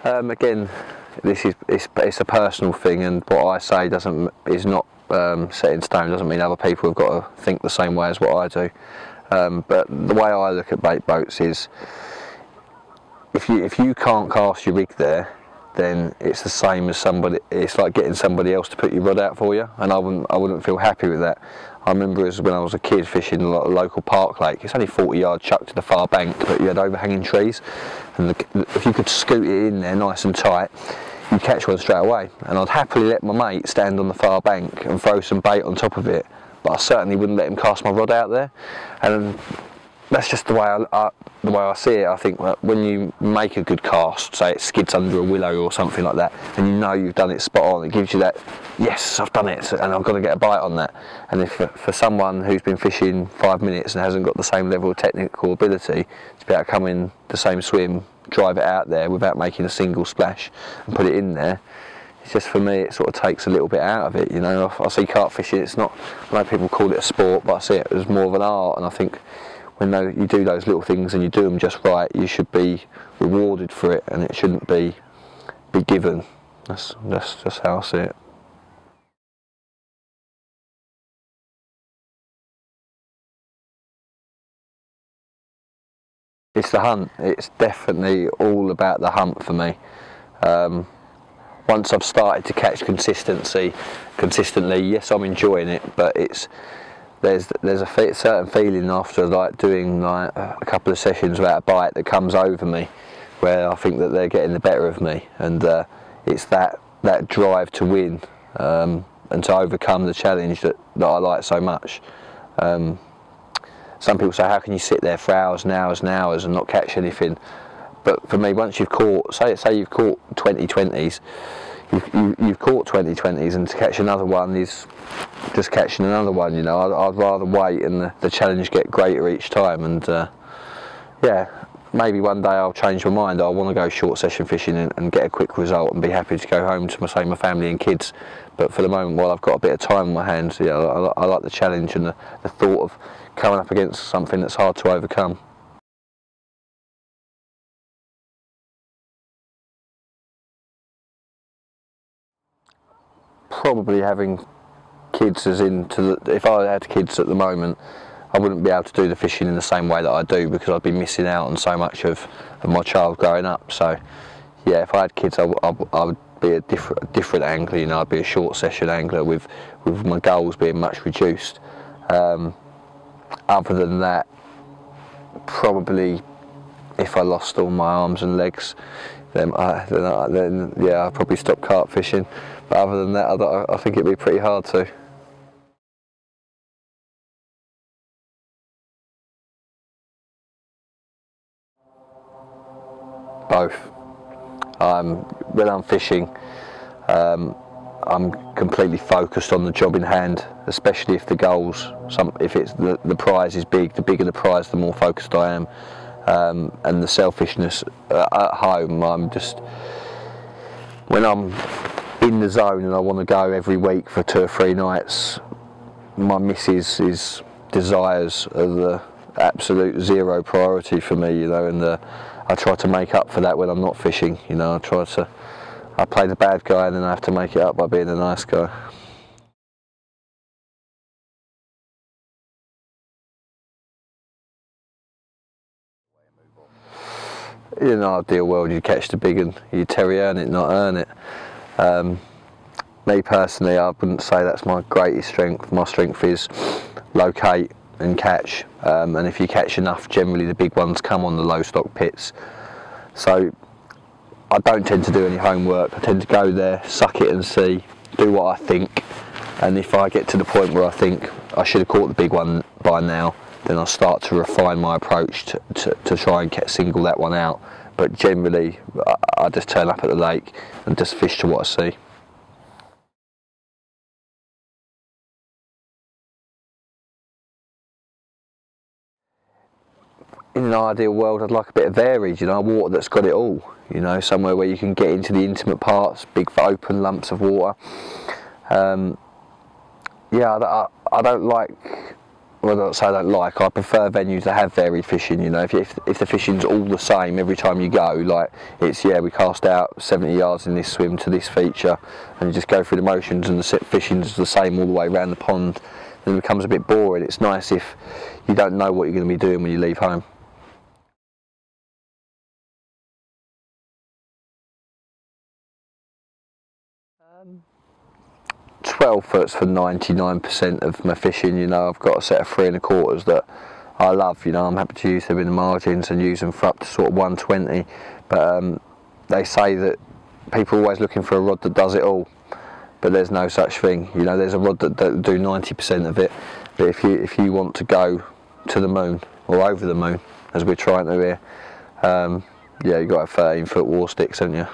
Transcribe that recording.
Again, it's a personal thing, and what I say is not set in stone. Doesn't mean other people have got to think the same way as what I do. But the way I look at bait boats is, if you can't cast your rig there, then it's the same as somebody. It's like getting somebody else to put your rod out for you, and I wouldn't feel happy with that. I remember when I was a kid fishing a local park lake. It's only 40 yards chucked to the far bank, but you had overhanging trees, and if you could scoot it in there nice and tight, you'd catch one straight away. And I'd happily let my mate stand on the far bank and throw some bait on top of it, but I certainly wouldn't let him cast my rod out there. And that's just the way I see it. I think that when you make a good cast, say it skids under a willow or something like that, and you know you've done it spot on, it gives you that, yes, I've done it, and I've got to get a bite on that. And if for someone who's been fishing 5 minutes and hasn't got the same level of technical ability to be able to come in the same swim, drive it out there without making a single splash and put it in there, it's just, for me, it sort of takes a little bit out of it. You know, I see carp fishing, it's not, I know people call it a sport, but I see it as more of an art, and I think when you do those little things and you do them just right, you should be rewarded for it, and it shouldn't be given. That's just how I see it. It's the hunt. It's definitely all about the hunt for me. Once I've started to catch consistently, yes, I'm enjoying it, but there's a certain feeling after doing a couple of sessions without a bite that comes over me, where I think that they're getting the better of me, and it's that drive to win and to overcome the challenge that I like so much. Some people say, how can you sit there for hours and hours and hours and not catch anything? But for me, once you've caught, say you've caught 20 20s, you've caught 20 20s, and to catch another one is just catching another one. You know, I'd rather wait and the challenge get greater each time. And yeah, maybe one day I'll change my mind. I want to go short session fishing and get a quick result and be happy to go home to my family and kids. But for the moment, while I've got a bit of time on my hands, yeah, I like the challenge and the thought of coming up against something that's hard to overcome. Probably having kids, as in if I had kids at the moment, I wouldn't be able to do the fishing in the same way that I do, because I'd be missing out on so much of my child growing up. So yeah, if I had kids, I would be a different angler. You know, I'd be a short session angler with my goals being much reduced. Other than that, probably if I lost all my arms and legs, then yeah, I'd probably stop carp fishing. But other than that, I think it'd be pretty hard to. Both. When I'm fishing, I'm completely focused on the job in hand, especially if the goals, if it's the prize is big. The bigger the prize, the more focused I am. And the selfishness at home, when I'm in the zone and I want to go every week for 2 or 3 nights, my missus' desires are the absolute zero priority for me, you know, and I try to make up for that when I'm not fishing. You know, I play the bad guy and then I have to make it up by being a nice guy. In an ideal world, you catch the big and you terry earn it, not earn it. Me personally, I wouldn't say that's my greatest strength. My strength is locate and catch, and if you catch enough, generally the big ones come on the low stock pits. So I don't tend to do any homework. I tend to go there, suck it and see, do what I think, and if I get to the point where I think I should have caught the big one by now, then I'll start to refine my approach to try and single that one out. But generally, I just turn up at the lake and just fish to what I see. In an ideal world, I'd like a bit of varied, you know, water that's got it all, you know, somewhere where you can get into the intimate parts, big open lumps of water. Yeah, I don't like well, not say I don't like, I prefer venues that have varied fishing. You know, if the fishing's all the same every time you go, like it's, yeah, we cast out 70 yards in this swim to this feature, and you just go through the motions and the fishing's the same all the way around the pond, then it becomes a bit boring. It's nice if you don't know what you're going to be doing when you leave home. 12 foots for 99% of my fishing. You know, I've got a set of 3 1/4s that I love. You know, I'm happy to use them in the margins and use them for up to sort of 120. But they say that people are always looking for a rod that does it all, but there's no such thing. You know, there's a rod that do 90% of it. But if you want to go to the moon or over the moon, as we're trying to here, yeah, you've got to have 13-foot war sticks, haven't you?